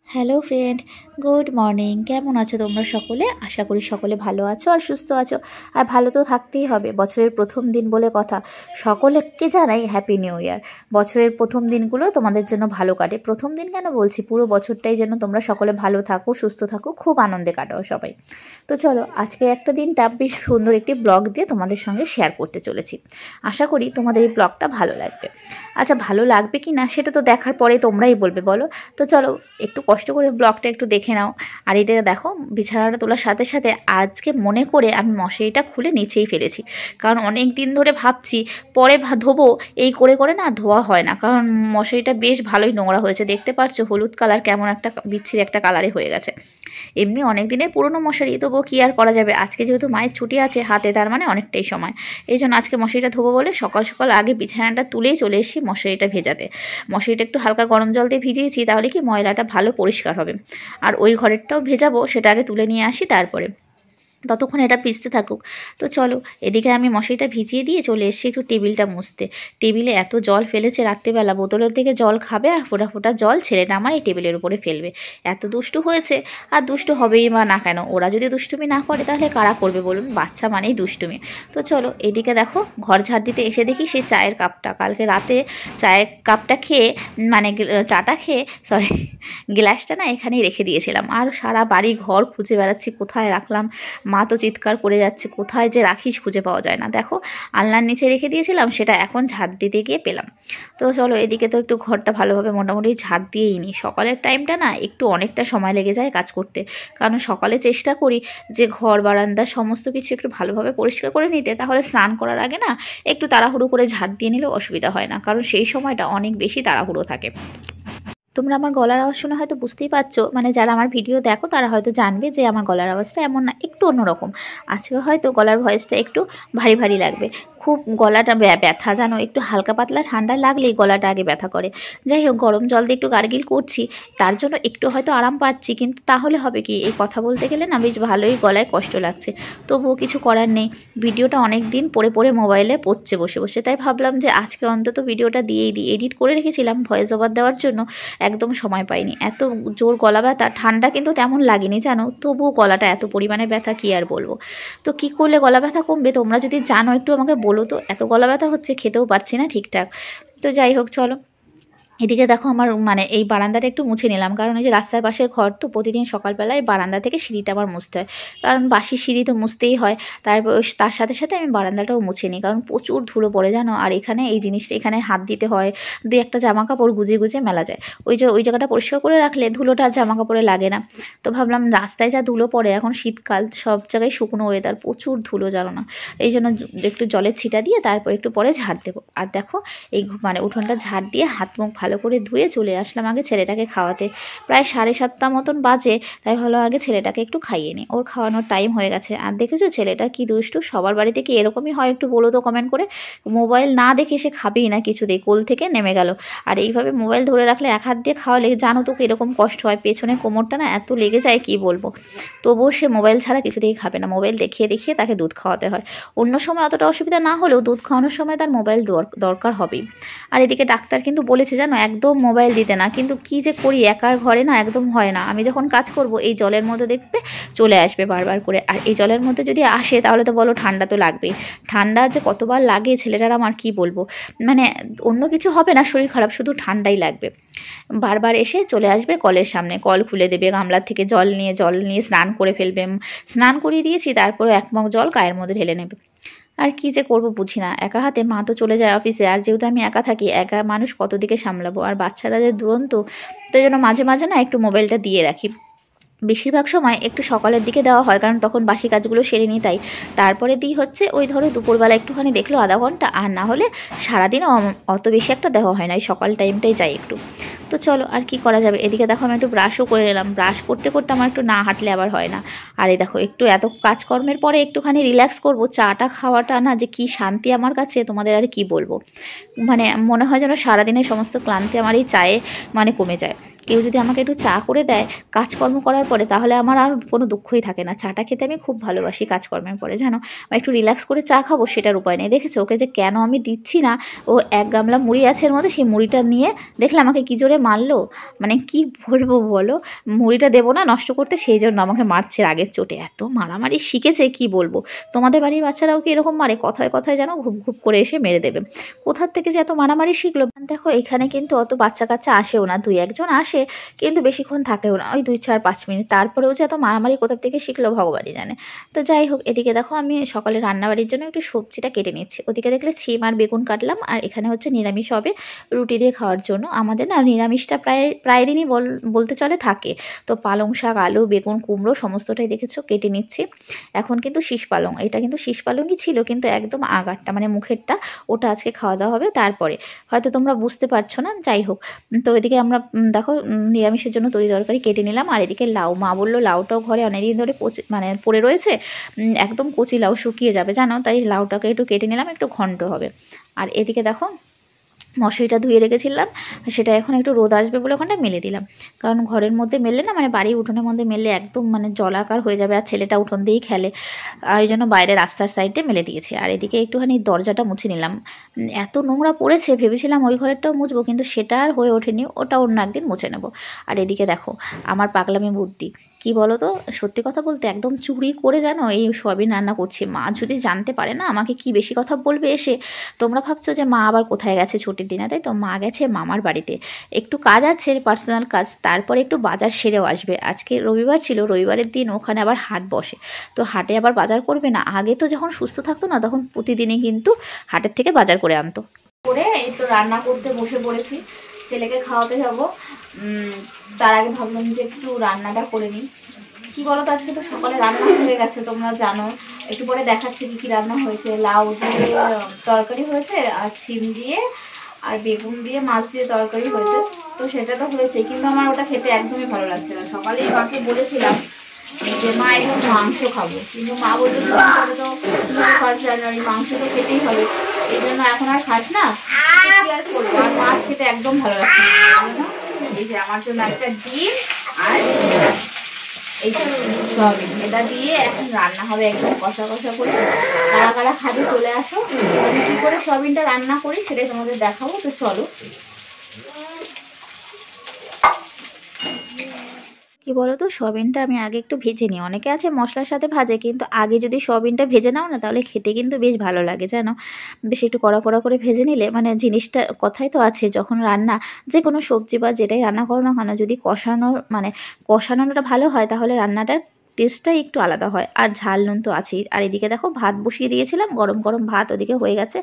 Hello friend, good morning. কেমন আছো তোমরা সকলে? আশা করি সকলে ভালো আছো আর সুস্থ আছো। আর ভালো তো থাকতেই হবে, বছরের প্রথম দিন বলে কথা। সকলকে জানাই হ্যাপি নিউ ইয়ার। বছরের প্রথম দিনগুলো তোমাদের জন্য ভালো কাটে। প্রথম দিন কেন বলছি, পুরো বছরটাই যেন তোমরা সকলে ভালো থাকো, সুস্থ থাকো, খুব আনন্দে কাটাও সবাই। তো চলো, আজকে একটা দিনটা বেশ সুন্দর একটি ব্লগ দিয়ে তোমাদের সঙ্গে শেয়ার করতে চলেছি। আশা করি তোমাদের এই ব্লগটা ভালো লাগবে। আচ্ছা, ভালো লাগবে কি না সেটা তো দেখার পরে তোমরাই বলবে, বলো। তো চলো, একটু কষ্ট করে ব্লগটা একটু দেখে নাও। আর এটা দেখো, বিছানাটা তোলার সাথে সাথে আজকে মনে করে আমি মশারিটা খুলে নিচেই ফেলেছি। কারণ অনেক দিন ধরে ভাবছি পরে ধোবো, এই করে করে না ধোয়া হয় না। কারণ মশারিটা বেশ ভালোই নোংরা হয়েছে, দেখতে পাচ্ছ হলুদ কালার, কেমন একটা বিচ্ছিরি একটা কালারে হয়ে গেছে। এমনি অনেক দিনের পুরনো মশারি, তবুও কী আর করা যাবে। আজকে যেহেতু মায়ের ছুটি আছে হাতে, তার মানে অনেকটাই সময়। এই জন্য আজকে মশারিটা ধোবো বলে সকাল সকাল আগে বিছানাটা তুলেই চলে এসেছি মশারিটা ভেজাতে। মশারিটা একটু হালকা গরম জল দিয়ে ভিজিয়েছি, তাহলে কি ময়লাটা ভালো পরিষ্কার হবে। আর ওই ঘরেরটাও ভেজাবো, সেটা আগে তুলে নিয়ে আসি, তারপরে ততক্ষণ এটা ভিজতে থাকুক। তো চলো, এদিকে আমি মশারিটা ভিজিয়ে দিয়ে চলে এসেছি একটু টেবিলটা মুছতে। টেবিলে এত জল ফেলেছে রাত্রিবেলা, বোতলের থেকে জল খাবে আর ফোঁটা ফোঁটা জল ছেলেটা আমার এই টেবিলের উপরে ফেলবে। এত দুষ্টু হয়েছে, আর দুষ্টু হবেই বা না কেন। ওরা যদি দুষ্টুমি না করে তাহলে কারা করবে বলুন? বাচ্চা মানেই দুষ্টুমি। তো চলো, এদিকে দেখো, ঘর ঝাড় দিতে এসে দেখি সেই চায়ের কাপটা, কালকে রাতে চায়ের কাপটা খেয়ে, মানে চাটা খেয়ে, সরি, গ্লাসটা না এখানেই রেখে দিয়েছিলাম। আর সারা বাড়ি ঘর খুঁজে বেড়াচ্ছি কোথায় রাখলাম। মা তো চিৎকার করে যাচ্ছে, কোথায় যে রাখিস খুঁজে পাওয়া যায় না। দেখো, আলনার নিচে রেখে দিয়েছিলাম, সেটা এখন ঝাড় দিতে গিয়ে পেলাম। তো চলো, এদিকে তো একটু ঘরটা ভালোভাবে মোটামুটি ঝাড় দিয়েই নিই। সকালের টাইমটা না একটু অনেকটা সময় লেগে যায় কাজ করতে, কারণ সকালে চেষ্টা করি যে ঘর বারান্দা সমস্ত কিছু একটু ভালোভাবে পরিষ্কার করে নিতে। তাহলে স্নান করার আগে না একটু তাড়াহুড়ো করে ঝাড় দিয়ে নিলেও অসুবিধা হয় না, কারণ সেই সময়টা অনেক বেশি তাড়াহুড়ো থাকে। তোমরা আমার গলার আওয়াজ শুনে হয়তো বুঝতেই পারছো, মানে যারা আমার ভিডিও দেখো তারা হয়তো জানবে যে আমার গলার আওয়াজটা এমন না, একটু অন্যরকম। আজকে হয়তো গলার ভয়েসটা একটু ভারী ভারী লাগবে। খুব গলাটা ব্যথা, জানো, একটু হালকা পাতলা ঠান্ডা লাগলেই গলাটা আগে ব্যথা করে। যাই হোক, গরম জল দিয়ে একটু গার্গিল করছি, তার জন্য একটু হয়তো আরাম পাচ্ছি। কিন্তু তাহলে হবে কি, এই কথা বলতে গেলে না বেশ ভালোই গলায় কষ্ট লাগছে। তবুও কিছু করার নেই, ভিডিওটা অনেক দিন পরে পরে মোবাইলে পড়ছে বসে বসে, তাই ভাবলাম যে আজকে অন্তত ভিডিওটা দিয়েই দিই। এডিট করে রেখেছিলাম ভয়েস ওভার দেওয়ার জন্য, একদম সময় পাইনি। এত জোর গলা ব্যথা, ঠান্ডা কিন্তু তেমন লাগেনি জানো, তবুও গলাটা এত পরিমাণে ব্যথা, কী আর বলবো। তো কী করলে গলা ব্যথা কমবে, তোমরা যদি জানো একটু আমাকে বলো তো। এত গলা ব্যথা হচ্ছে, খেতেও পারছি না ঠিকঠাক। তো যাই হোক, চলো, এদিকে দেখো, আমার মানে এই বারান্দাটা একটু মুছে নিলাম, কারণ এই যে রাস্তার পাশের ঘর তো, প্রতিদিন সকালবেলায় বারান্দা থেকে সিঁড়িটা আমার মুছতে হয়, কারণ বাসি সিঁড়ি তো মুছতেই হয়। তার সাথে সাথে আমি বারান্দাটাও মুছে নিই, কারণ প্রচুর ধুলো পড়ে জানো। আর এখানে এই জিনিসটা, এখানে হাত দিতে হয়, দুই একটা জামা কাপড় গুজিয়ে গুজিয়ে মেলা যায়। ওই জায়গাটা পরিষ্কার করে রাখলে ধুলোটা আর জামা কাপড়ে লাগে না। তো ভাবলাম, রাস্তায় যা ধুলো পড়ে, এখন শীতকাল, সব জায়গায় শুকনো ওয়েদার, প্রচুর ধুলো জানো না। এই জন্য একটু জলের ছিটা দিয়ে তারপর একটু পরে ঝাড় দেবো। আর দেখো, এই মানে উঠোনটা ঝাড় দিয়ে হাত মুখ ভালো করে ধুয়ে চলে আসলাম আগে ছেলেটাকে খাওয়াতে। প্রায় 7:30 মতন বাজে, তাই ভালো আগে ছেলেটাকে একটু খাইয়ে নিই, ওর খাওয়ানোর টাইম হয়ে গেছে। আর দেখেছো ছেলেটা কি দুষ্টু, সবার বাড়িতে কি এরকমই হয় একটু বলো তো কমেন্ট করে। মোবাইল না দেখে সে খাবেই না কিছুতেই, কোল থেকে নেমে গেল। আর এইভাবে মোবাইল ধরে রাখলে, এক হাত দিয়ে খাওয়ালে জানো তো এরকম কষ্ট হয়, পেছনে কোমরটা না এত লেগে যায় কি বলবো। তবুও সে মোবাইল ছাড়া কিছুতেই খাবে না, মোবাইল দেখিয়ে দেখিয়ে তাকে দুধ খাওয়াতে হয়। অন্য সময় অতটা অসুবিধা না হলেও দুধ খাওয়ানোর সময় তার মোবাইল দরকার হবেই। আর এদিকে ডাক্তার কিন্তু বলেছে জানো, একদম মোবাইল দিতে না। কিন্তু কি যে করি, একার ঘরে না একদম হয় না। আমি যখন কাজ করব, এই জলের মধ্যে দেখবে চলে আসবে বারবার করে। আর এই জলের মধ্যে যদি আসে তাহলে তো বলো, ঠান্ডা তো লাগবেই। ঠান্ডা যে কতবার লাগে ছেলেটার আমার কি বলবো, মানে অন্য কিছু হবে না, শরীর খারাপ, শুধু ঠান্ডাই লাগবে। বারবার এসে চলে আসবে কলের সামনে, কল খুলে দেবে, গামলার থেকে জল নিয়ে স্নান করে ফেলবে। স্নান করিয়ে দিয়েছি, তারপরে এক মগ জল গায়ের মধ্যে ঢেলে নেবে। আর কি যে করব বুঝি না, একা হাতে। মা তো চলে যায় অফিসে, আর যেহেতু আমি একা থাকি, একা মানুষ কত দিকে সামলাবো। আর বাচ্চারা যে দুরন্ত, তো জন্য মাঝে মাঝে না একটু মোবাইলটা দিয়ে রাখি। বেশিরভাগ সময় একটু সকালের দিকে দেওয়া হয়, কারণ তখন বাসি কাজগুলো সেরে নিই তাই। তারপরে দিই হচ্ছে ওই ধরো দুপুরবেলা একটুখানি দেখলো আধা ঘন্টা, আর না হলে সারাদিনও অত বেশি একটা দেওয়া হয় না, এই সকাল টাইমটাই যাই একটু। তো চলো, আর কি করা যাবে। এদিকে দেখো, আমি একটু ব্রাশও করে নিলাম। ব্রাশ করতে করতে আমার একটু না হাঁটলে আবার হয় না। আর এই দেখো, একটু এত কাজকর্মের পরে একটুখানি রিল্যাক্স করব, চাটা খাওয়াটা না যে কি শান্তি আমার কাছে, তোমাদের আর কি বলবো। মানে মনে হয় যেন সারাদিনের সমস্ত ক্লান্তি আমার এই চায়ে মানে কমে যায়। কেউ যদি আমাকে একটু চা করে দেয় কাজকর্ম করার পরে, তাহলে আমার আর কোনো দুঃখই থাকে না। চাটা খেতে আমি খুব ভালোবাসি কাজকর্মের পরে, জানো। একটু রিল্যাক্স করে চা খাবো, সেটার উপায় নেই। দেখেছো ওকে যে কেন আমি দিচ্ছি না, ও এক গামলা মুড়ি আছে এর মধ্যে, সেই মুড়িটা নিয়ে দেখলে আমাকে কী জোরে মারলো। মানে কি বলবো বলো, মুড়িটা দেবো না নষ্ট করতে, সেই জন্য আমাকে মারছে রাগের চোটে। এত মারামারি শিখেছে কি বলবো। তোমাদের বাড়ির বাচ্চারাও কি এরকম মারে? কথায় কথায় যেন ঘুপ ঘুপ করে এসে মেরে দেবে। কোথার থেকে যে এত মারামারি শিখলো। দেখো এখানে কিন্তু অত বাচ্চা কাচ্চা আসেও না, 2-1 জন আসে, কিন্তু বেশিক্ষণ থাকেও না, ওই 2-4-5 মিনিট। তারপরেও যে এত মারামারি কোথা থেকে শিখলো ভগবানই জানে। তো যাই হোক, এদিকে দেখো আমি সকালে রান্নাবাড়ির জন্য একটু সবজিটা কেটে নিচ্ছি। ওদিকে দেখলে ছিম আর বেগুন কাটলাম, আর এখানে হচ্ছে নিরামিষ হবে রুটি দিয়ে খাওয়ার জন্য। আমাদের না নিরামিষটা প্রায় দিনই বলতে চলে থাকে। তো পালং শাক, আলু, বেগুন, কুমড়ো সমস্তটাই দেখেছো কেটে নিচ্ছি। এখন কিন্তু শীষ পালং, এটা কিন্তু শীষ পালংই ছিল, কিন্তু একদম আগারটা মানে মুখেরটা, ওটা আজকে খাওয়া দাওয়া হবে। তারপরে হয়তো তোমরা বুঝতে পারছো না, যাই হোক। তো এদিকে আমরা দেখো নিরামিষের জন্য তরি তরকারি কেটে নিলাম। আর এদিকে লাউ, মা বললো লাউটাও ঘরে অনেকদিন ধরে পড়ে রয়েছে, একদম কচি লাউ, শুকিয়ে যাবে জানো, তাই লাউটাকে একটু কেটে নিলাম, একটু ঘন্ট হবে। আর এদিকে দেখো মশারিটা ধুয়ে রেখেছিলাম, সেটা এখন একটু রোদ আসবে বলে ওখানটা মেলে দিলাম। কারণ ঘরের মধ্যে মেললে না, মানে বাড়ির উঠোনের মধ্যে মেললে একদম মানে জলাকার হয়ে যাবে, আর ছেলেটা উঠোন দিয়েই খেলে, আর এই জন্য বাইরে রাস্তার সাইডে মেলে দিয়েছি। আর এদিকে একটুখানি দরজাটা মুছে নিলাম, এত নোংরা পড়েছে, ভেবেছিলাম ওই ঘরেরটাও মুছবো, কিন্তু সেটা আর হয়ে ওঠেনি, ওটা অন্য একদিন মুছে নেবো। আর এদিকে দেখো আমার পাগলামি বুদ্ধি কি বলো তো, সত্যি কথা বলতে একদম চুরি করে জানো এই সয়াবিন রান্না করছি। মা যদি জানতে পারে না আমাকে কি বেশি কথা বলবে এসে। তোমরা ভাবছো যে মা আবার কোথায় গেছে ছুটির দিনে, তাই তো? মা গেছে মামার বাড়িতে, একটু কাজ আছে, পার্সোনাল কাজ, তারপরে একটু বাজার সেরেও আসবে। আজকে রবিবার ছিল, রবিবারের দিন ওখানে আবার হাট বসে, তো হাটে আবার বাজার করবে না। আগে তো যখন সুস্থ থাকতো না, তখন প্রতিদিনই কিন্তু হাটের থেকে বাজার করে আনতো। করে এই তো রান্না করতে বসে পড়েছি, ছেলেকে খাওয়াতে যাবো। তার আগে ভাবলাম যে একটু রান্নাটা করে নিই। কি বলো তো, আজকে তো সকালে রান্না হয়ে গেছে, তোমরা জানো। একটু পরে দেখাচ্ছি কি কি রান্না হয়েছে। লাউ দিয়ে তরকারি হয়েছে, আর ছিম দিয়ে আর বেগুন দিয়ে মাছ দিয়ে তরকারি হয়েছে। তো সেটা তো হয়েছে, কিন্তু আমার ওটা খেতে একদমই ভালো লাগছে না। সকালেই মাকে বলেছিলাম যে মা এখন মাংস খাবো, কিন্তু মা বললো তো 1 জানুয়ারি মাংস তো খেতেই হবে, এই জন্য এখন আর খাস না, কি আর করবো। আর মাছ খেতে একদম ভালো লাগছে না। এই যে আমার জন্য একটা ডিম আর এই সয়াবিন, এটা দিয়ে এখন রান্না হবে একদম কষা কষা করে। কারা কারা খাবে চলে আসো, আমি কি করে সয়াবিনটা রান্না করি সেটাই তোমাদের দেখাবো। তো চলো। কি বলো তো, সয়াবিনটা আমি আগে একটু ভেজে নিই। অনেকে আছে মশলার সাথে ভাজে, কিন্তু আগে যদি সয়াবিনটা ভেজে নাও না, তাহলে খেতে কিন্তু বেশ ভালো লাগে জানো। বেশ একটু কড়া কড়া করে ভেজে নিলে, মানে জিনিসটা কথাই তো আছে, যখন রান্না যে কোনো সবজি বা যেটাই রান্না করো না কেন, যদি কষানোটা ভালো হয়, তাহলে রান্নাটার টেস্টটাই একটু আলাদা হয়। আর ঝাল নুন তো আছেই। আর এদিকে দেখো ভাত বসিয়ে দিয়েছিলাম, গরম গরম ভাত ওদিকে হয়ে গেছে।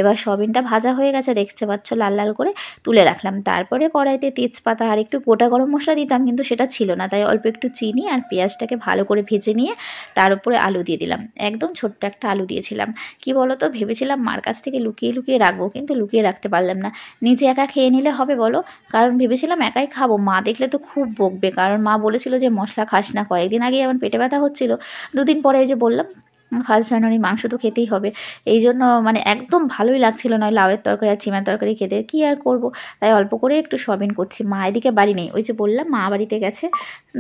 এবার সয়াবিনটা ভাজা হয়ে গেছে, দেখতে পাচ্ছ লাল লাল করে তুলে রাখলাম। তারপরে কড়াইতে তেজপাতা আর একটু গোটা গরম মশলা দিতাম, কিন্তু সেটা ছিল না, তাই অল্প একটু চিনি আর পেঁয়াজটাকে ভালো করে ভেজে নিয়ে তার উপরে আলু দিয়ে দিলাম। একদম ছোট্ট একটা আলু দিয়েছিলাম। কি বলো তো, ভেবেছিলাম মার কাছ থেকে লুকিয়ে লুকিয়ে রাখবো, কিন্তু লুকিয়ে রাখতে পারলাম না। নিজে একা খেয়ে নিলে হবে বলো, কারণ ভেবেছিলাম একাই খাবো, মা দেখলে তো খুব বকবে, কারণ মা বলেছিল যে মশলা খাস না। কয়েকদিন আগে আমার পেটে ব্যথা হচ্ছিল, 2 দিন পরে ওই যে বললাম 1 জানুয়ারি মাংস তো খেতেই হবে, এই জন্য মানে একদম ভালোই লাগছিল না লাউয়ের তরকারি আর চিমার তরকারি খেতে। কি আর করব, তাই অল্প করে একটু সয়াবিন করছি। মা এদিকে বাড়ি নেই, ওই যে বললাম মা বাড়িতে গেছে,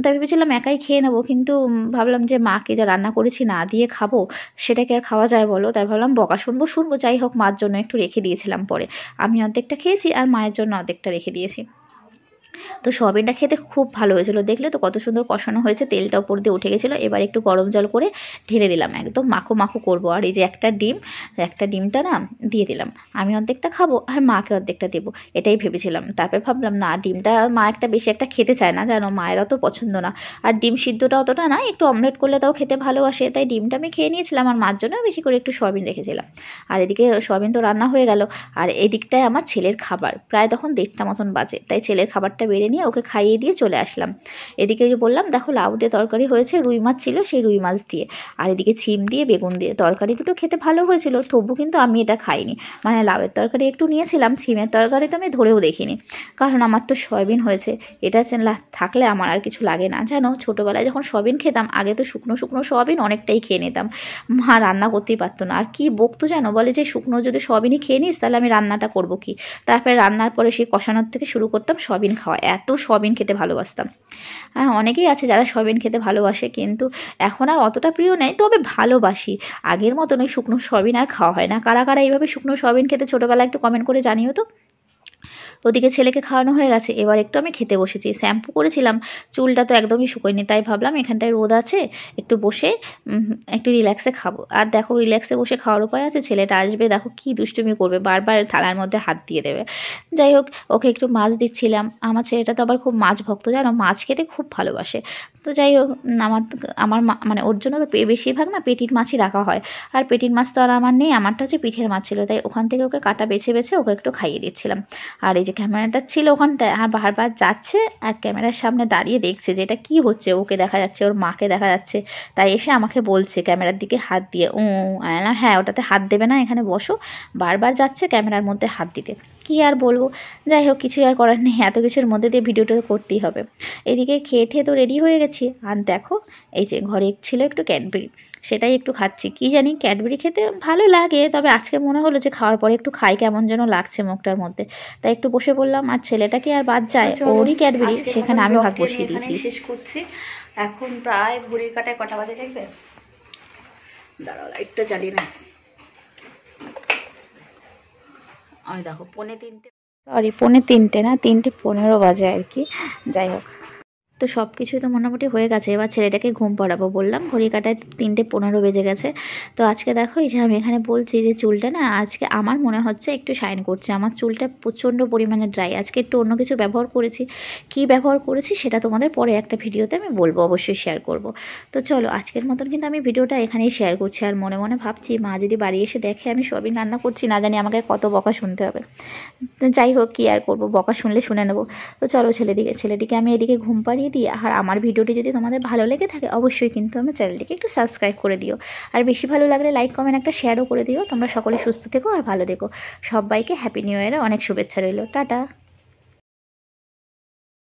তাই ভেবেছিলাম একাই খেয়ে নেবো, কিন্তু ভাবলাম যে মাকে যা রান্না করেছি না দিয়ে খাবো, সেটাকে আর খাওয়া যায় বলো। তাই ভাবলাম বকা শুনবো, যাই হোক মার জন্য একটু রেখে দিয়েছিলাম। পরে আমি অর্ধেকটা খেয়েছি আর মায়ের জন্য অর্ধেকটা রেখে দিয়েছি। তো সয়াবিনটা খেতে খুব ভালো হয়েছিল, দেখলে তো কত সুন্দর কষানো হয়েছে, তেলটা উপর দিয়ে উঠে গেছিলো। এবার একটু গরম জল করে ঢেলে দিলাম, একদম মাখো মাখো করবো। আর এই যে একটা ডিমটা না দিয়ে দিলাম, আমি অর্ধেকটা খাবো আর মাকে অর্ধেকটা দেবো, এটাই ভেবেছিলাম। তারপরে ভাবলাম না, ডিমটা মা একটা বেশি একটা খেতে চায় না জানো, মায়ের অত পছন্দ না। আর ডিম সিদ্ধটা অতটা না, একটু অমলেট করলে তাও খেতে ভালোবাসে, তাই ডিমটা আমি খেয়ে নিয়েছিলাম, আর মার জন্য বেশি করে একটু সয়াবিন রেখেছিলাম। আর এদিকে সয়াবিন তো রান্না হয়ে গেল, আর এই দিকটায় আমার ছেলের খাবার, প্রায় তখন 1:30টা মতন বাজে, তাই ছেলের খাবারটা বেড়ে নিয়ে ওকে খাইয়ে দিয়ে চলে আসলাম। এদিকে যে বললাম দেখো লাউ দিয়ে তরকারি হয়েছে, রুই মাছ ছিল, সেই রুই মাছ দিয়ে, আর এদিকে ছিম দিয়ে বেগুন দিয়ে তরকারি, দুটো খেতে ভালো হয়েছিল, তবু কিন্তু আমি এটা খাইনি। মানে লাউয়ের তরকারি একটু নিয়েছিলাম, ছিমের তরকারি তো আমি ধরেও দেখিনি, কারণ আমার তো সয়াবিন হয়েছে, এটা থাকলে আমার আর কিছু লাগে না জানো। ছোটোবেলায় যখন সয়াবিন খেতাম, আগে তো শুকনো শুকনো সয়াবিন অনেকটাই খেয়ে নিতাম, মা রান্না করতেই পারতো না। আর কি বকতো জানো, বলে যে শুকনো যদি সয়াবিনই খেয়ে নিস, তাহলে আমি রান্নাটা করবো কি। তারপরে রান্নার পরে সেই কষানোর থেকে শুরু করতাম সয়াবিন খাওয়া। খাওয়া, এত সয়াবিন খেতে ভালোবাসতাম। হ্যাঁ, অনেকেই আছে যারা সয়াবিন খেতে ভালোবাসে, কিন্তু এখন আর অতটা প্রিয় নেই, তবে ভালোবাসি। আগের মতন ওই শুকনো সয়াবিন আর খাওয়া হয় না। কারা কারা এইভাবে শুকনো সয়াবিন খেতে ছোটোবেলায় একটু কমেন্ট করে জানিও তো। ওদিকে ছেলেকে খাওয়ানো হয়ে গেছে, এবার একটু আমি খেতে বসেছি। শ্যাম্পু করেছিলাম, চুলটা তো একদমই শুকোয়নি, তাই ভাবলাম এখানটায় রোদ আছে, একটু বসে একটু রিল্যাক্সে খাবো। আর দেখো রিল্যাক্সে বসে খাওয়ার উপায় আছে, ছেলেটা আসবে দেখো কি দুষ্টুমি করবে, বারবার থালার মধ্যে হাত দিয়ে দেবে। যাই হোক, ওকে একটু মাছ দিচ্ছিলাম। আমার ছেলেটা তো আবার খুব মাছ ভক্ত, জানো, মাছ খেতে খুব ভালোবাসে। তো যাই হোক, আমার মানে ওর জন্য তো বেশিরভাগ না পেটির মাছই রাখা হয়। আর পেটির মাছ তো আর আমার নেই, আমারটা হচ্ছে পিঠের মাছ ছিল, তাই ওখান থেকে ওকে কাটা বেছে বেছে ওকে একটু খাইয়ে দিচ্ছিলাম। আর এই যে ক্যামেরাটা ছিল ওখানটায়, আর বারবার যাচ্ছে আর ক্যামেরার সামনে দাঁড়িয়ে দেখছে যে এটা কী হচ্ছে। ওকে দেখা যাচ্ছে, ওর মাকে দেখা যাচ্ছে, তাই এসে আমাকে বলছে ক্যামেরার দিকে হাত দিয়ে হ্যাঁ ওটাতে হাত দেবে না, এখানে বসো। বারবার যাচ্ছে ক্যামেরার মধ্যে হাত দিতে। কী আর বলবো, যাই হোক কিছুই আর করার নেই, এত কিছুর মধ্যে দিয়ে ভিডিওটা করতেই হবে। এদিকে খেয়ে ঠেয়ে তো রেডি হয়ে গেছি। আর দেখো এই যে ঘরে ছিল একটু ক্যাডবেরি, সেটাই একটু খাচ্ছি। কি জানি ক্যাডবেরি খেতে ভালো লাগে, তবে আজকে মনে হলো যে খাওয়ার পরে একটু খাই, কেমন যেন লাগছে মুখটার মধ্যে, তাই একটু বসে পড়লাম। আর ছেলেটাকে আর বাদ যায়, ওরই ক্যাডবেরি, সেখানে আমি ভাগ বসিয়ে দিয়েছি। শেষ করছি। এখন প্রায় ঘড়ির কাটায় কটা বাজে দেখবে, দাঁড়াও লাইটটা জ্বালিয়ে না। আমি দেখো 3:45, সরি 3:45 না, 3:15 বাজে আর কি। যাই হোক, তো সব কিছুই তো মোটামুটি হয়ে গেছে। এবার ছেলেটাকে ঘুম পড়াবো, বললাম ঘড়ি কাটায় 3:15 বেজে গেছে। তো আজকে দেখো এই যে আমি এখানে বলছি যে চুলটা না আজকে আমার মনে হচ্ছে একটু শাইন করছে। আমার চুলটা প্রচণ্ড পরিমাণে ড্রাই, আজকে একটু অন্য কিছু ব্যবহার করেছি। কি ব্যবহার করেছি সেটা তোমাদের পরে একটা ভিডিওতে আমি বলবো, অবশ্যই শেয়ার করব। তো চলো আজকের মতন কিন্তু আমি ভিডিওটা এখানেই শেয়ার করছি। আর মনে মনে ভাবছি মা যদি বাড়ি এসে দেখে আমি সবই রান্না করছি, না জানি আমাকে কত বকা শুনতে হবে। তো যাই হোক, কী আর করবো, বকা শুনলে শুনে নেবো। তো চলো ছেলেটিকে আমি এদিকে ঘুম পাড়িয়ে দিই। আর আমার ভিডিওটি যদি তোমাদের ভালো লেগে থাকে অবশ্যই কিন্তু আমার চ্যানেলটিকে একটু সাবস্ক্রাইব করে দিও। আর বেশি ভালো লাগলে লাইক কমেন্ট একটা শেয়ারও করে দিও। তোমরা সকলে সুস্থ থেকো আর ভালো থেকো। সবাইকে হ্যাপি নিউ ইয়ারে অনেক শুভেচ্ছা রইল। টাটা।